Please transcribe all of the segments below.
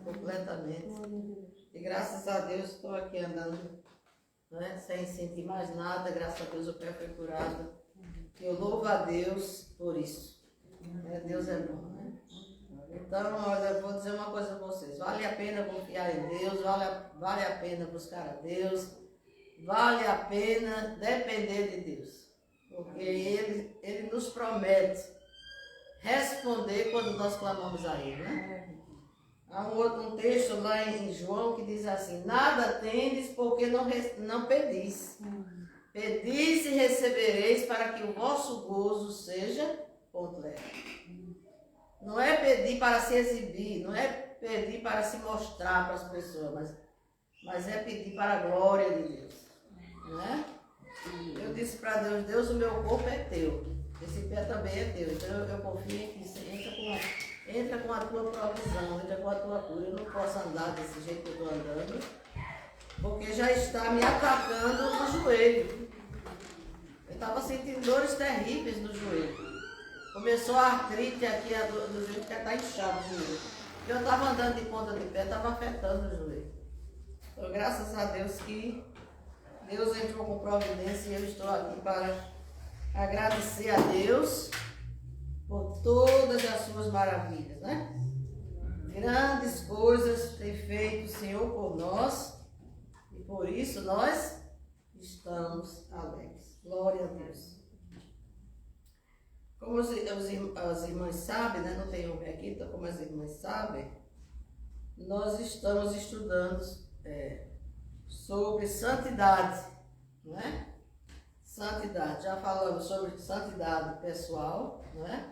completamente. E graças a Deus estou aqui andando, né, sem sentir mais nada. Graças a Deus o pé foi curado. Eu louvo a Deus por isso. Deus é bom, né? Então, olha, eu vou dizer uma coisa para vocês. Vale a pena confiar em Deus, vale a pena buscar a Deus, vale a pena depender de Deus. Porque Ele nos promete responder quando nós clamamos a Ele, né? Há um texto lá em João que diz assim: nada tendes porque não pedis. Pedis e recebereis para que o vosso gozo seja completo. Não é pedir para se exibir, não é pedir para se mostrar para as pessoas, mas é pedir para a glória de Deus, né? Eu disse para Deus: Deus, o meu corpo é teu, esse pé também é teu, então eu confio em que você entra com a tua provisão, entra com a tua cura. Eu não posso andar desse jeito que eu estou andando, porque já está me atacando no joelho. Eu estava sentindo dores terríveis no joelho. Começou a artrite aqui do joelho, que está inchado o joelho. Eu estava andando de ponta de pé, estava afetando o joelho. Então, graças a Deus que Deus entrou com providência, e eu estou aqui para agradecer a Deus por todas as suas maravilhas, né? Grandes coisas tem feito o Senhor por nós, e por isso nós estamos alegres. Glória a Deus. Como as irmãs sabem, né? Não tem homem aqui, então como as irmãs sabem, nós estamos estudando sobre santidade, não é? Santidade. Já falamos sobre santidade pessoal, não é?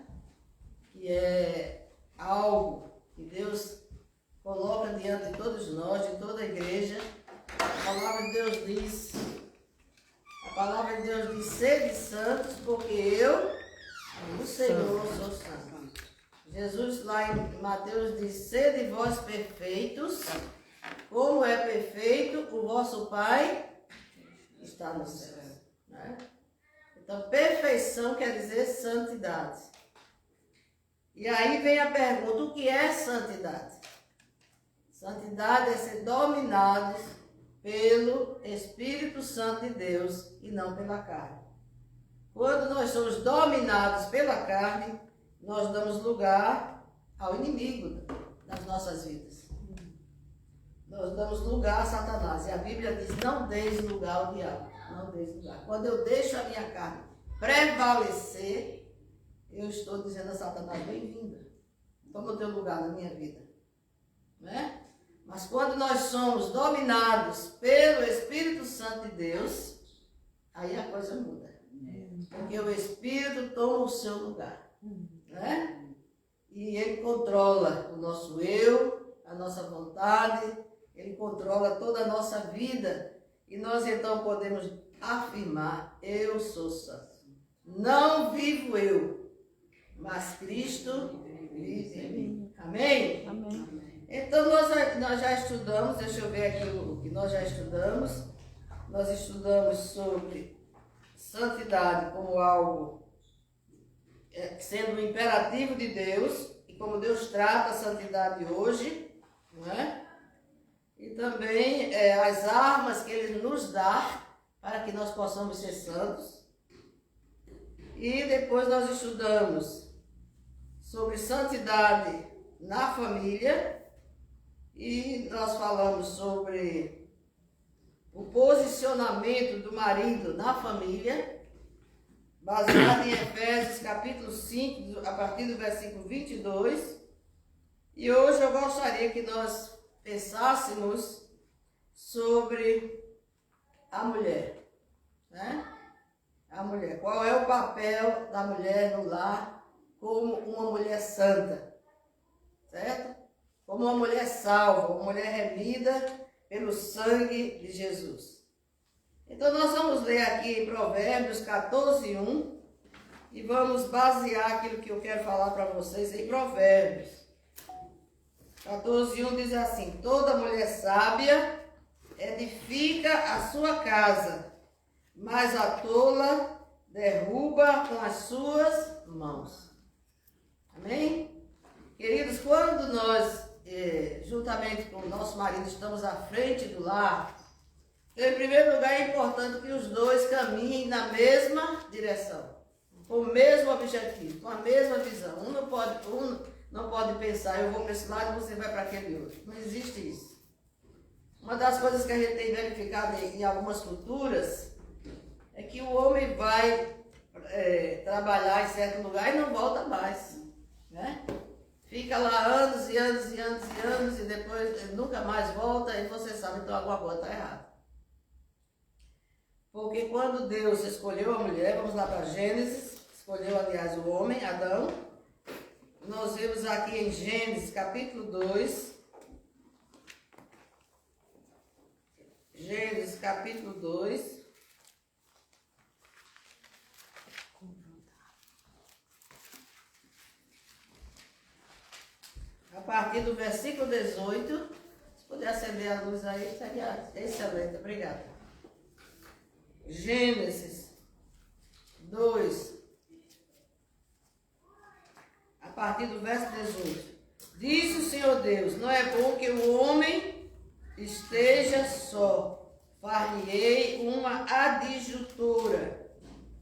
Que é algo que Deus coloca diante de todos nós, de toda a igreja. A palavra de Deus diz: sede santos, porque eu, o Senhor, sou santo. Jesus lá em Mateus diz: sede vós perfeitos, como é perfeito o vosso Pai está no céu. Né? Então, perfeição quer dizer santidade. E aí vem a pergunta: o que é santidade? Santidade é ser dominados pelo Espírito Santo de Deus e não pela carne. Quando nós somos dominados pela carne, nós damos lugar ao inimigo das nossas vidas. Nós damos lugar a Satanás. E a Bíblia diz: não deis lugar ao diabo. Não deis lugar. Quando eu deixo a minha carne prevalecer, eu estou dizendo a Satanás: bem-vinda. Toma o teu lugar na minha vida. Né? Mas quando nós somos dominados pelo Espírito Santo de Deus, aí a coisa muda. Porque o Espírito toma o seu lugar. Né? E ele controla o nosso eu, a nossa vontade, ele controla toda a nossa vida. E nós então podemos afirmar: eu sou santo. Não vivo eu, mas Cristo vive em mim. Amém? Amém. Então nós já estudamos, deixa eu ver aqui o que nós já estudamos. Nós estudamos sobre santidade como algo sendo um imperativo de Deus, e como Deus trata a santidade hoje, não é? E também as armas que Ele nos dá para que nós possamos ser santos. E depois nós estudamos sobre santidade na família, e nós falamos sobre o posicionamento do marido na família, baseado em Efésios capítulo 5, a partir do versículo 22. E hoje eu gostaria que nós pensássemos sobre a mulher, né? A mulher. Qual é o papel da mulher no lar como uma mulher santa, certo? Como uma mulher salva, uma mulher remida pelo sangue de Jesus. Então nós vamos ler aqui em Provérbios 14:1 e vamos basear aquilo que eu quero falar para vocês em Provérbios. 14:1 diz assim: toda mulher sábia edifica a sua casa, mas a tola derruba com as suas mãos. Amém? Queridos, quando nós juntamente juntamente com o nosso marido, estamos à frente do lar, então, em primeiro lugar, é importante que os dois caminhem na mesma direção, com o mesmo objetivo, com a mesma visão. Um não pode pensar, eu vou para esse lado e você vai para aquele outro. Não existe isso. Uma das coisas que a gente tem verificado em algumas culturas é que o homem vai trabalhar em certo lugar e não volta mais, né? Fica lá anos e anos e anos e anos e depois nunca mais volta e você sabe, então alguma coisa está errada. Porque quando Deus escolheu a mulher, vamos lá para Gênesis, escolheu aliás o homem, Adão, nós vemos aqui em Gênesis capítulo 2, Gênesis capítulo 2, a partir do versículo 18, se puder acender a luz aí, seria excelente, obrigada. Gênesis 2, a partir do verso 18. Disse o Senhor Deus, não é bom que o homem esteja só, far-lhe-ei uma adjuntora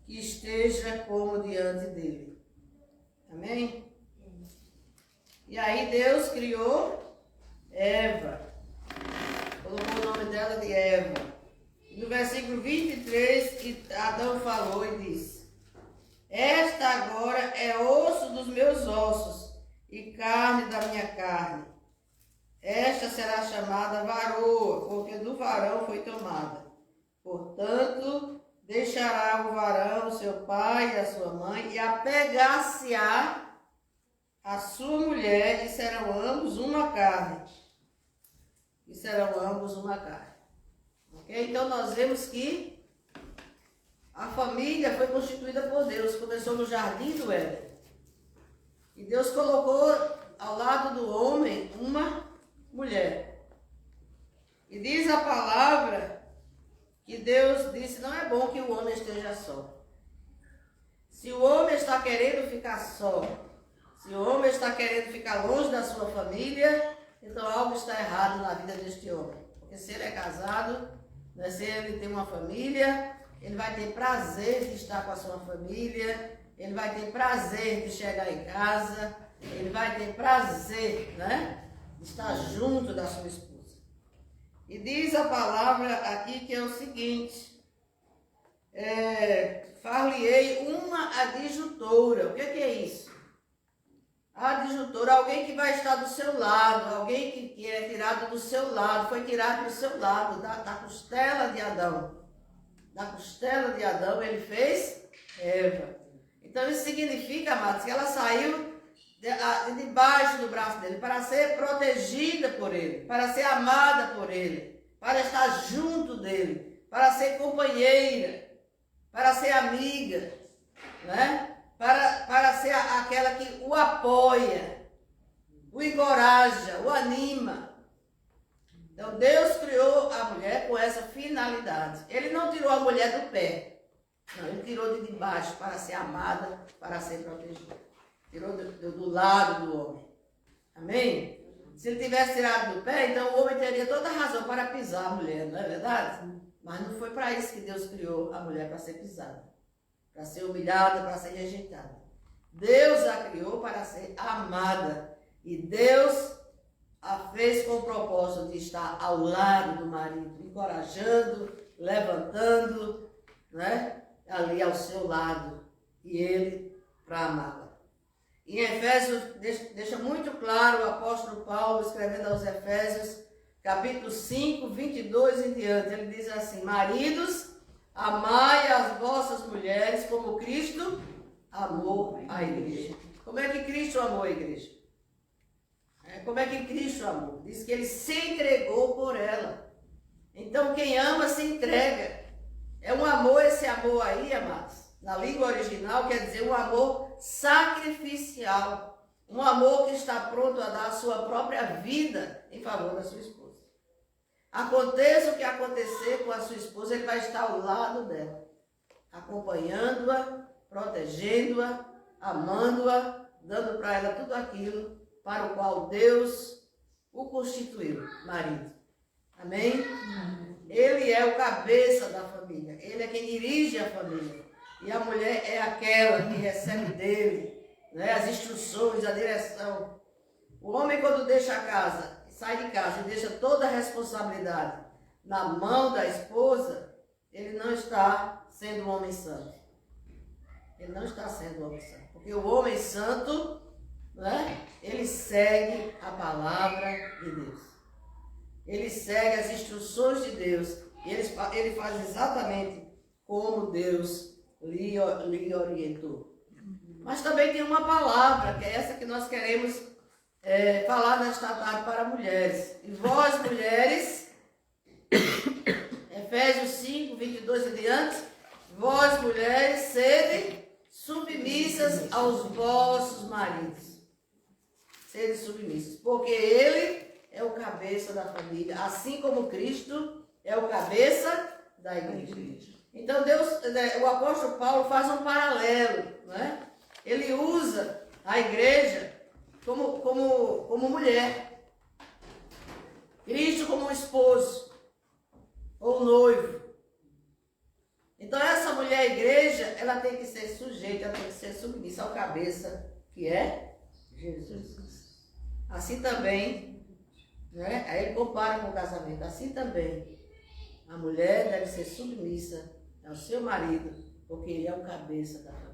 que esteja como diante dele. Amém? E aí Deus criou Eva, colocou o nome dela de Eva. No versículo 23, Adão falou e disse, esta agora é osso dos meus ossos e carne da minha carne. Esta será chamada varoa, porque do varão foi tomada. Portanto, deixará o varão seu pai e a sua mãe e apegar-se-á a sua mulher e serão ambos uma carne. E serão ambos uma carne. Okay? Então nós vemos que a família foi constituída por Deus. Começou no jardim do Éden. E Deus colocou ao lado do homem uma mulher. E diz a palavra que Deus disse, não é bom que o homem esteja só. Se o homem está querendo ficar só, se o homem está querendo ficar longe da sua família, então algo está errado na vida deste homem. Porque se ele é casado, né, se ele tem uma família, ele vai ter prazer de estar com a sua família, ele vai ter prazer de chegar em casa, ele vai ter prazer, né, de estar junto da sua esposa. E diz a palavra aqui que é o seguinte, far-lhe-ei uma adjuntora. O que é isso? A adjuntora, alguém que vai estar do seu lado, alguém que é tirado do seu lado, foi tirado do seu lado, da costela de Adão. Da costela de Adão ele fez Eva. Então isso significa, amados, que ela saiu de debaixo do braço dele para ser protegida por ele, para ser amada por ele, para estar junto dele, para ser companheira, para ser amiga, né? Para ser aquela que o apoia, o encoraja, o anima. Então Deus criou a mulher com essa finalidade. Ele não tirou a mulher do pé, não, ele tirou de debaixo para ser amada, para ser protegida. Tirou do lado do homem. Amém? Se ele tivesse tirado do pé, então o homem teria toda a razão para pisar a mulher, não é verdade? Mas não foi para isso que Deus criou a mulher, para ser pisada, para ser humilhada, para ser rejeitada. Deus a criou para ser amada. E Deus a fez com o propósito de estar ao lado do marido, encorajando, levantando, né, ali ao seu lado. E ele para amá-la. Em Efésios, deixa muito claro o apóstolo Paulo, escrevendo aos Efésios, capítulo 5, 22 em diante. Ele diz assim, maridos, amai as vossas mulheres como Cristo amou a igreja. Como é que Cristo amou a igreja? Como é que Cristo amou? Diz que ele se entregou por ela. Então quem ama se entrega. É um amor, esse amor aí, amados, na língua original quer dizer um amor sacrificial. Um amor que está pronto a dar a sua própria vida em favor da sua esposa. Aconteça o que acontecer com a sua esposa, ele vai estar ao lado dela, acompanhando-a, protegendo-a, amando-a, dando para ela tudo aquilo para o qual Deus o constituiu marido. Amém? Ele é o cabeça da família. Ele é quem dirige a família. E a mulher é aquela que recebe dele, né, as instruções, a direção. O homem, quando deixa a casa, sai de casa e deixa toda a responsabilidade na mão da esposa, ele não está sendo um homem santo. Ele não está sendo um homem santo. Porque o homem santo, né, ele segue a palavra de Deus. Ele segue as instruções de Deus. E ele faz exatamente como Deus lhe orientou. Mas também tem uma palavra, que é essa que nós queremos falar nesta tarde para mulheres. E vós, mulheres, Efésios 5, 22 e diante, vós, mulheres, sede submissas aos vossos maridos. Sede submissas, porque ele é o cabeça da família, assim como Cristo é o cabeça da igreja. Então o apóstolo Paulo faz um paralelo, né? Ele usa a igreja como mulher, Cristo como um esposo ou noivo. Então essa mulher igreja, ela tem que ser sujeita, ela tem que ser submissa ao cabeça, que é Jesus. Assim também, né? Aí ele compara com o casamento. Assim também, a mulher deve ser submissa ao seu marido, porque ele é o cabeça da família.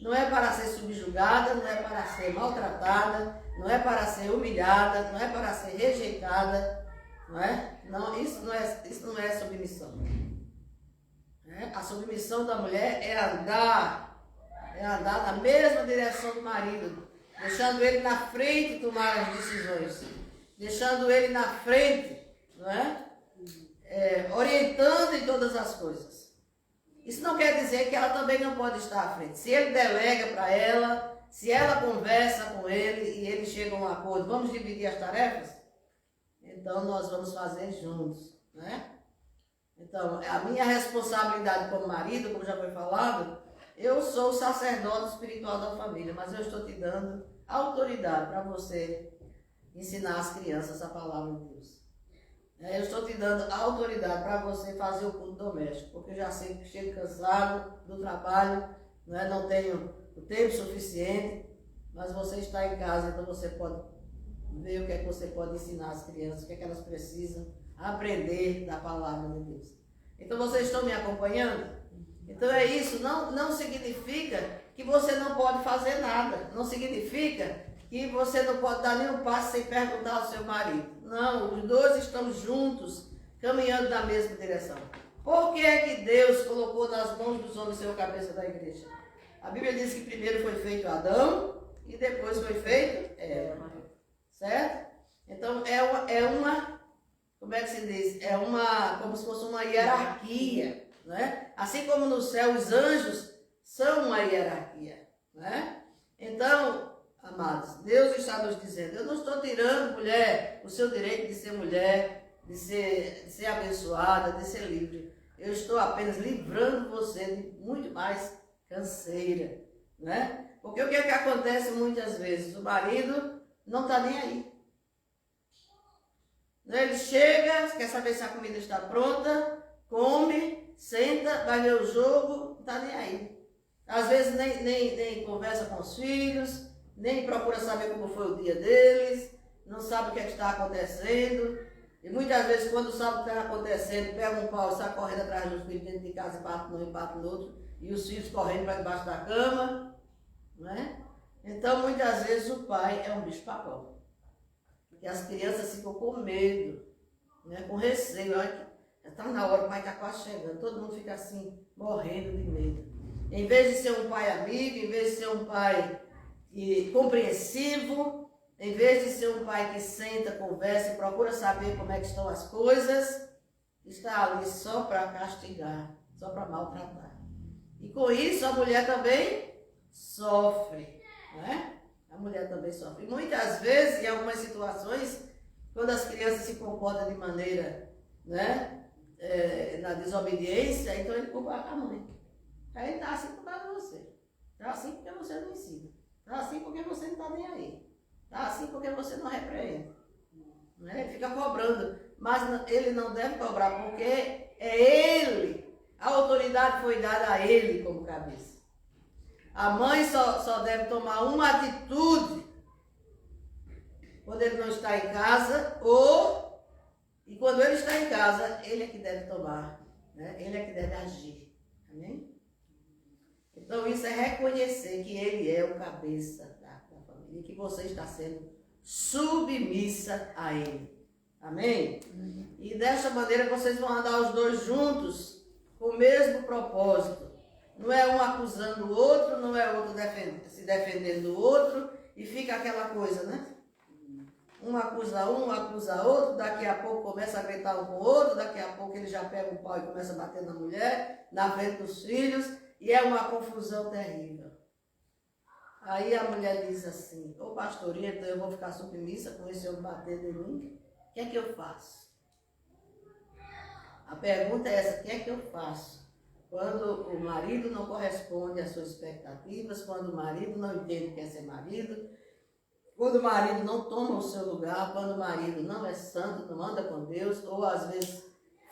Não é para ser subjugada, não é para ser maltratada, não é para ser humilhada, não é para ser rejeitada, não é? Não, isso não é submissão. A submissão da mulher é andar na mesma direção do marido, deixando ele na frente tomar as decisões, deixando ele na frente, não é? Orientando em todas as coisas. Isso não quer dizer que ela também não pode estar à frente. Se ele delega para ela, se ela conversa com ele e eles chegam a um acordo, vamos dividir as tarefas? Então nós vamos fazer juntos, né? Então, a minha responsabilidade como marido, como já foi falado, eu sou o sacerdote espiritual da família, mas eu estou te dando autoridade para você ensinar as crianças a palavra de Deus. Eu estou te dando autoridade para você fazer o culto doméstico, porque eu já sei que chego cansado do trabalho, né? Não tenho o tempo suficiente, mas você está em casa, então você pode ver o que é que você pode ensinar às crianças, o que é que elas precisam aprender da palavra de Deus. Então vocês estão me acompanhando? Então é isso, não significa que você não pode fazer nada, não significa que você não pode dar nenhum passo sem perguntar ao seu marido. Não, os dois estão juntos, caminhando na mesma direção. Por que é que Deus colocou nas mãos dos homens ser o cabeça da igreja? A Bíblia diz que primeiro foi feito Adão e depois foi feito Eva. Certo? Então é uma como é que se diz? Como se fosse uma hierarquia, né? Assim como no céu os anjos são uma hierarquia, né? Então, amados, Deus está nos dizendo, eu não estou tirando, mulher, o seu direito de ser mulher, de ser abençoada, de ser livre. Eu estou apenas livrando você de muito mais canseira, né? Porque o que é que acontece muitas vezes? O marido não está nem aí. Ele chega, quer saber se a comida está pronta, come, senta, vai ver o jogo, não está nem aí. Às vezes nem conversa com os filhos, nem procura saber como foi o dia deles, não sabe o que é que está acontecendo. E muitas vezes, quando sabe o que está acontecendo, pega um pau e sai correndo atrás dos filhos dentro de casa e parte num e parte no outro, e os filhos correndo para debaixo da cama, né? Então, muitas vezes, o pai é um bicho-papão. E as crianças ficam com medo, né? Com receio. Olha, já está na hora, o pai está quase chegando. Todo mundo fica assim, morrendo de medo. Em vez de ser um pai amigo, em vez de ser um pai compreensivo, em vez de ser um pai que senta, conversa e procura saber como é que estão as coisas, está ali só para castigar, só para maltratar. E com isso a mulher também sofre, né? A mulher também sofre. E muitas vezes, em algumas situações, quando as crianças se comportam de maneira, né, na desobediência, então ele culpa a mãe. Aí ele está assim por causa de você. Está assim porque você não ensina. Está assim porque você não está nem aí. Está assim porque você não repreende. fica cobrando. Mas ele não deve cobrar, porque é ele. A autoridade foi dada a ele como cabeça. A mãe só deve tomar uma atitude quando ele não está em casa, e quando ele está em casa, ele é que deve tomar, né? Ele é que deve agir. Amém? Então isso é reconhecer que ele é o cabeça da família e que você está sendo submissa a ele. Amém? E dessa maneira vocês vão andar os dois juntos com o mesmo propósito. Não é um acusando o outro, não é outro se defendendo do outro e fica aquela coisa, né? Um acusa outro, daqui a pouco começa a gritar um com o outro, daqui a pouco ele já pega o pau e começa a bater na mulher, na frente dos filhos, e é uma confusão terrível. Aí a mulher diz assim: ô pastorinha, então eu vou ficar submissa com esse homem batendo em mim? O que é que eu faço? A pergunta é essa: o que é que eu faço? Quando o marido não corresponde às suas expectativas, quando o marido não entende o que é ser marido, quando o marido não toma o seu lugar, quando o marido não é santo, não anda com Deus, ou às vezes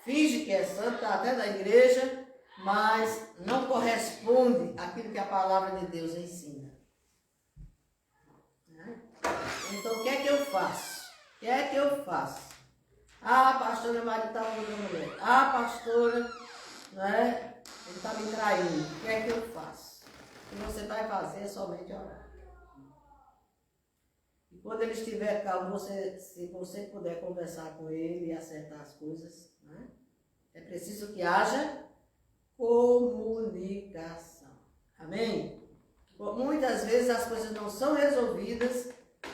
finge que é santo, está até na igreja, mas não corresponde àquilo que a palavra de Deus ensina. Então o que é que eu faço? O que é que eu faço? Ah, pastora, meu marido está com outra mulher. Ah, pastora, né? Ele está me traindo. O que é que eu faço? O que você vai fazer é somente orar. E quando ele estiver calmo, se você puder conversar com ele e acertar as coisas, né? É preciso que haja comunicação. Amém? Muitas vezes as coisas não são resolvidas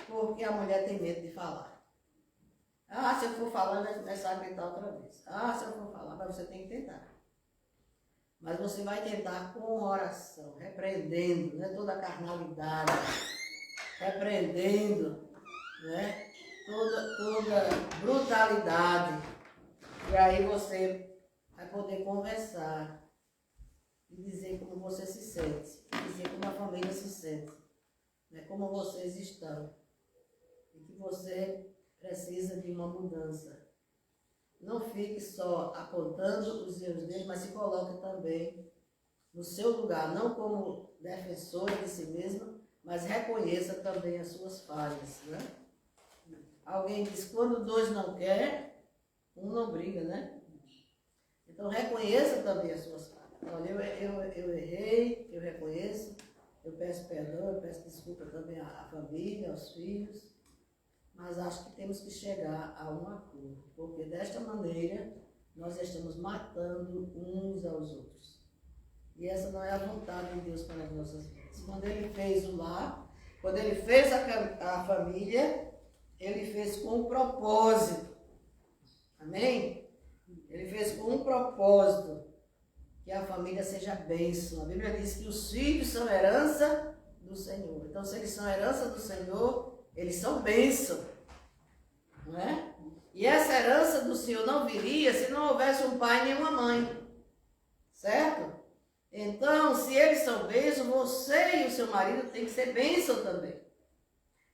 porque a mulher tem medo de falar. Ah, se eu for falar, vai começar a gritar outra vez. Ah, se eu for falar, mas você tem que tentar. Mas você vai tentar com oração, repreendendo, né, toda a carnalidade, repreendendo, né, toda brutalidade. E aí você vai poder conversar e dizer como você se sente, dizer como a família se sente, né, como vocês estão. E que você precisa de uma mudança. Não fique só apontando os erros dele, mas se coloque também no seu lugar, não como defensora de si mesma, mas reconheça também as suas falhas, né? Alguém diz, quando dois não quer, um não briga, né? Então reconheça também as suas falhas. Olha, eu errei, eu reconheço, eu peço perdão, eu peço desculpa também à família, aos filhos. Mas acho que temos que chegar a um acordo, porque desta maneira nós estamos matando uns aos outros. E essa não é a vontade de Deus para as nossas vidas. Quando Ele fez o lar, quando Ele fez a família, Ele fez com um propósito. Amém? Ele fez com um propósito, que a família seja bênção. A Bíblia diz que os filhos são herança do Senhor. Então, se eles são herança do Senhor, eles são bênção, não é? E essa herança do Senhor não viria se não houvesse um pai nem uma mãe, certo? Então, se eles são bênção, você e o seu marido têm que ser bênção também.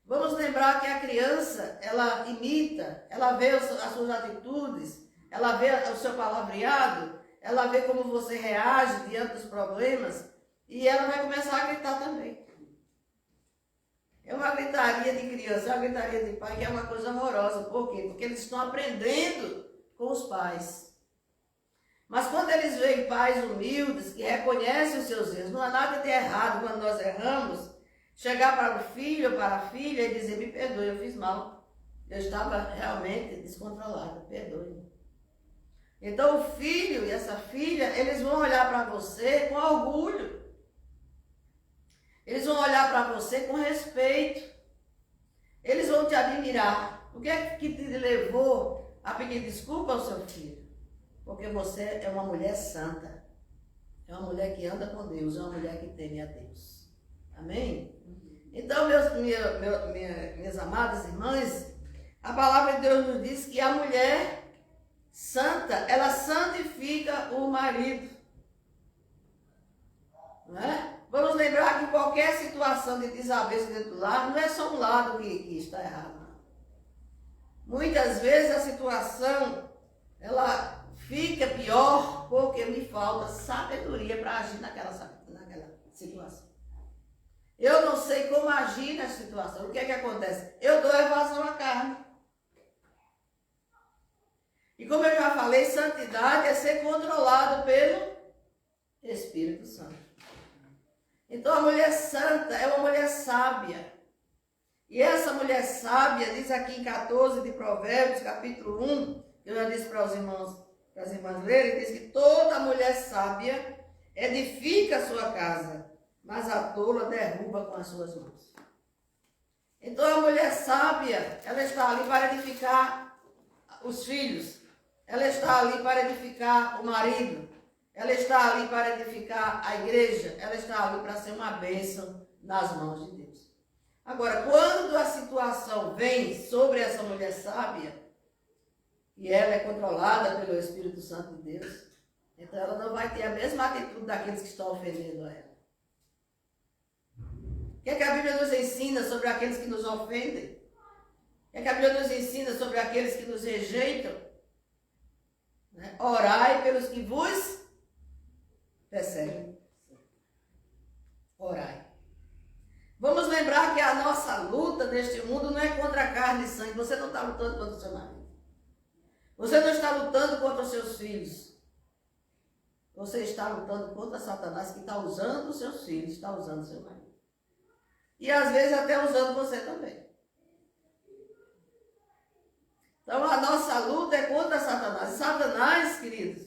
Vamos lembrar que a criança, ela imita, ela vê as suas atitudes, ela vê o seu palavreado, ela vê como você reage diante dos problemas e ela vai começar a gritar também. É uma gritaria de criança, é uma gritaria de pai, que é uma coisa horrorosa. Por quê? Porque eles estão aprendendo com os pais. Mas quando eles veem pais humildes, que reconhecem os seus erros, não há nada de errado quando nós erramos, chegar para o filho ou para a filha e dizer, me perdoe, eu fiz mal. Eu estava realmente descontrolada, perdoe-me. Então o filho e essa filha, eles vão olhar para você com orgulho. Eles vão olhar para você com respeito. Eles vão te admirar. O que é que te levou a pedir desculpa ao seu filho? Porque você é uma mulher santa. É uma mulher que anda com Deus. É uma mulher que teme a Deus. Amém? Então, minhas amadas irmãs, a palavra de Deus nos diz que a mulher santa, ela santifica o marido. Não é? Vamos lembrar que qualquer situação de desavença dentro do lar, não é só um lado que está errado. Não. muitas vezes a situação, ela fica pior porque me falta sabedoria para agir naquela situação. Eu não sei como agir nessa situação. O que é que acontece? Eu dou evasão à carne. E como eu já falei, santidade é ser controlado pelo Espírito Santo. Então a mulher santa é uma mulher sábia. E essa mulher sábia, diz aqui em 14 de Provérbios, capítulo 1, que eu já disse para os irmãos, para as irmãs lerem, diz que toda mulher sábia edifica a sua casa, mas a tola derruba com as suas mãos. Então a mulher sábia, ela está ali para edificar os filhos, ela está ali para edificar o marido, ela está ali para edificar a igreja, ela está ali para ser uma bênção nas mãos de Deus. Agora, quando a situação vem sobre essa mulher sábia, e ela é controlada pelo Espírito Santo de Deus, então ela não vai ter a mesma atitude daqueles que estão ofendendo a ela. O que é que a Bíblia nos ensina sobre aqueles que nos ofendem? O que é que a Bíblia nos ensina sobre aqueles que nos rejeitam? Né? Orai pelos que vos perseguem. Orai. Vamos lembrar que a nossa luta neste mundo não é contra a carne e sangue. Você não está lutando contra o seu marido. Você não está lutando contra os seus filhos. Você está lutando contra Satanás, que está usando os seus filhos, está usando o seu marido. E às vezes até usando você também. Então a nossa luta é contra Satanás. E Satanás, queridos,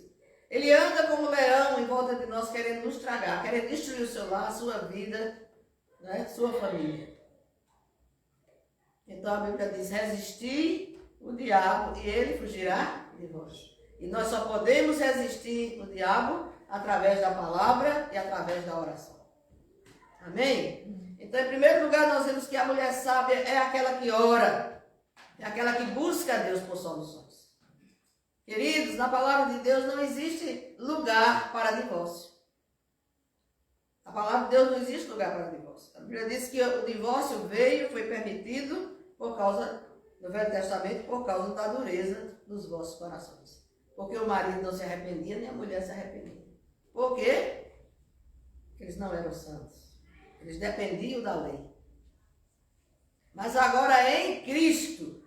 ele anda como um leão em volta de nós, querendo nos tragar, querendo destruir o seu lar, a sua vida, né, sua família. Então a Bíblia diz, resistir o diabo e ele fugirá de vós. E nós só podemos resistir o diabo através da palavra e através da oração. Amém? Então, em primeiro lugar, nós vemos que a mulher sábia é aquela que ora, é aquela que busca a Deus por soluções. Queridos, na palavra de Deus não existe lugar para divórcio. A palavra de Deus não existe lugar para divórcio. A Bíblia diz que o divórcio foi permitido por causa, no Velho Testamento, por causa da dureza dos vossos corações. Porque o marido não se arrependia, nem a mulher se arrependia. Por quê? Porque eles não eram santos. Eles dependiam da lei. Mas agora em Cristo,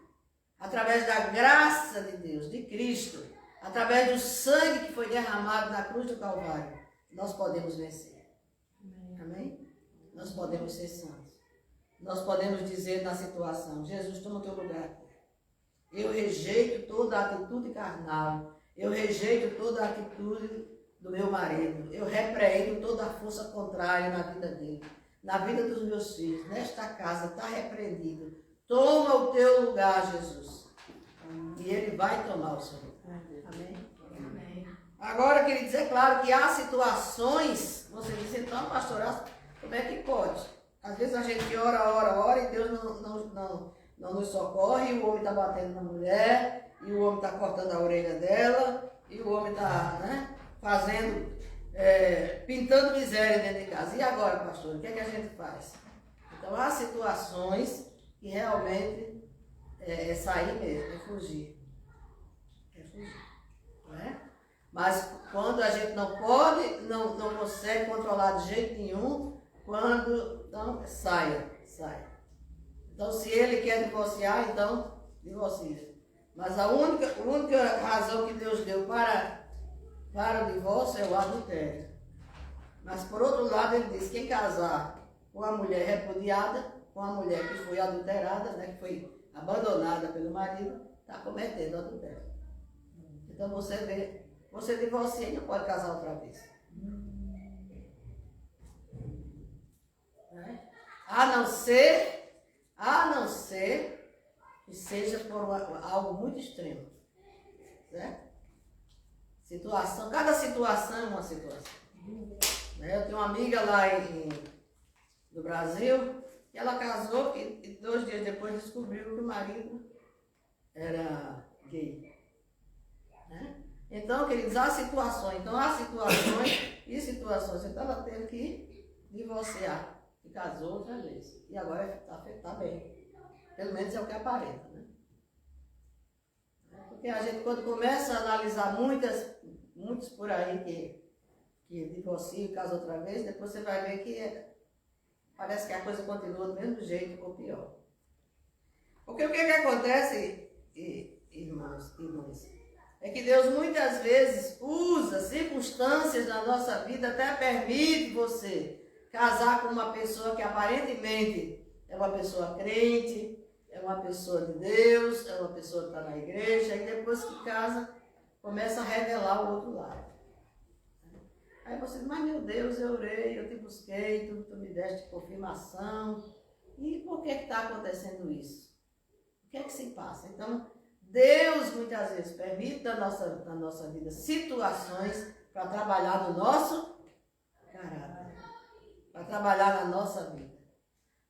através da graça de Deus, de Cristo, através do sangue que foi derramado na cruz do Calvário, nós podemos vencer. Amém? Nós podemos ser santos. Nós podemos dizer na situação, Jesus, toma o teu lugar. Eu rejeito toda a atitude carnal. Eu rejeito toda a atitude do meu marido. Eu repreendo toda a força contrária na vida dele, na vida dos meus filhos. Nesta casa está repreendido. Toma o teu lugar, Jesus. E ele vai tomar o seu lugar. Amém? Amém. Agora, queridos, é claro que há situações, você diz, então, pastor, como é que pode? Às vezes a gente ora e Deus não nos socorre, e o homem está batendo na mulher, e o homem está cortando a orelha dela, e o homem está, fazendo, pintando miséria dentro de casa. E agora, pastor, o que é que a gente faz? Então há situações que realmente é sair mesmo, é fugir. É fugir. Não é? Mas quando a gente não pode, não consegue controlar de jeito nenhum, então saia. Então se ele quer divorciar, então divorcia. Mas a única razão que Deus deu para o divórcio é o adultério. Mas por outro lado ele diz, quem casar com a mulher repudiada, com a mulher que foi adulterada, que foi abandonada pelo marido, está cometendo adultério. Então você divorcia e não pode casar outra vez. A não ser que seja por algo muito extremo. Certo? Cada situação é uma situação. Eu tenho uma amiga lá no Brasil, que ela casou e 2 dias depois descobriu que o marido era gay. Então, queridos, há situações. E situações. Então ela teve que divorciar. E casou outra vez. E agora está bem. Pelo menos é o que aparenta, Porque a gente, quando começa a analisar muitos por aí que divorciam e casam outra vez, depois você vai ver que parece que a coisa continua do mesmo jeito ou pior. Porque o que acontece, irmãos, é que Deus muitas vezes usa circunstâncias na nossa vida, até permite você casar com uma pessoa que aparentemente é uma pessoa crente, é uma pessoa de Deus, é uma pessoa que está na igreja, e depois que casa, começa a revelar o outro lado. Aí você diz, mas meu Deus, eu orei, eu te busquei, tu me deste confirmação. E por que está acontecendo isso? O que é que se passa? Então, Deus muitas vezes permite na nossa vida situações para trabalhar no nosso caráter, para trabalhar na nossa vida.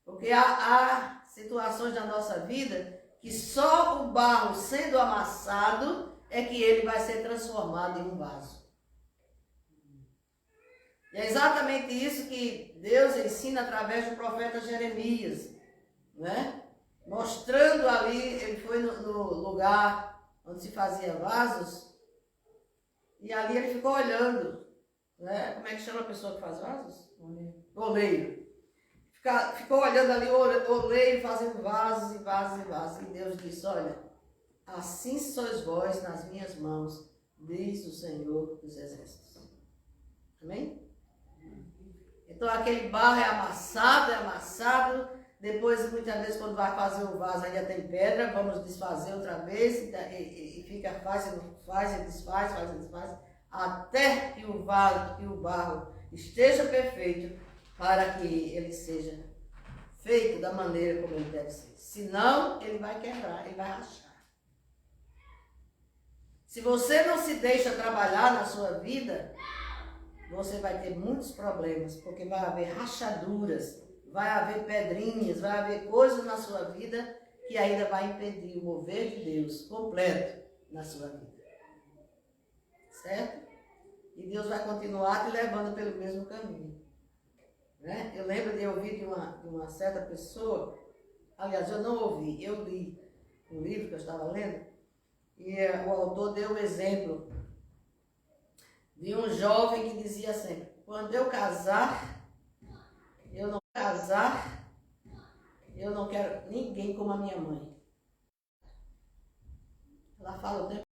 Porque há situações na nossa vida que só o barro sendo amassado é que ele vai ser transformado em um vaso. E é exatamente isso que Deus ensina através do profeta Jeremias, né? Mostrando ali, ele foi no lugar onde se fazia vasos, e ali ele ficou olhando, né? Como é que chama a pessoa que faz vasos? Oleiro. Ficou olhando ali o oleiro fazendo vasos e vasos e vasos. E Deus disse, olha, assim sois vós nas minhas mãos, diz o Senhor dos Exércitos. Amém? Então aquele barro é amassado, depois muitas vezes quando vai fazer o vaso ainda tem pedra, vamos desfazer outra vez, e fica faz, desfaz, até que o barro esteja perfeito, para que ele seja feito da maneira como ele deve ser. Senão, ele vai quebrar, ele vai rachar. Se você não se deixa trabalhar na sua vida, você vai ter muitos problemas, porque vai haver rachaduras, vai haver pedrinhas, vai haver coisas na sua vida que ainda vai impedir o mover de Deus completo na sua vida. Certo? E Deus vai continuar te levando pelo mesmo caminho. Né? Eu lembro de ouvir de uma certa pessoa, aliás, eu não ouvi, eu li um livro que eu estava lendo, e o autor deu um exemplo de um jovem que dizia sempre, quando eu casar, eu não quero ninguém como a minha mãe. Ela fala o tempo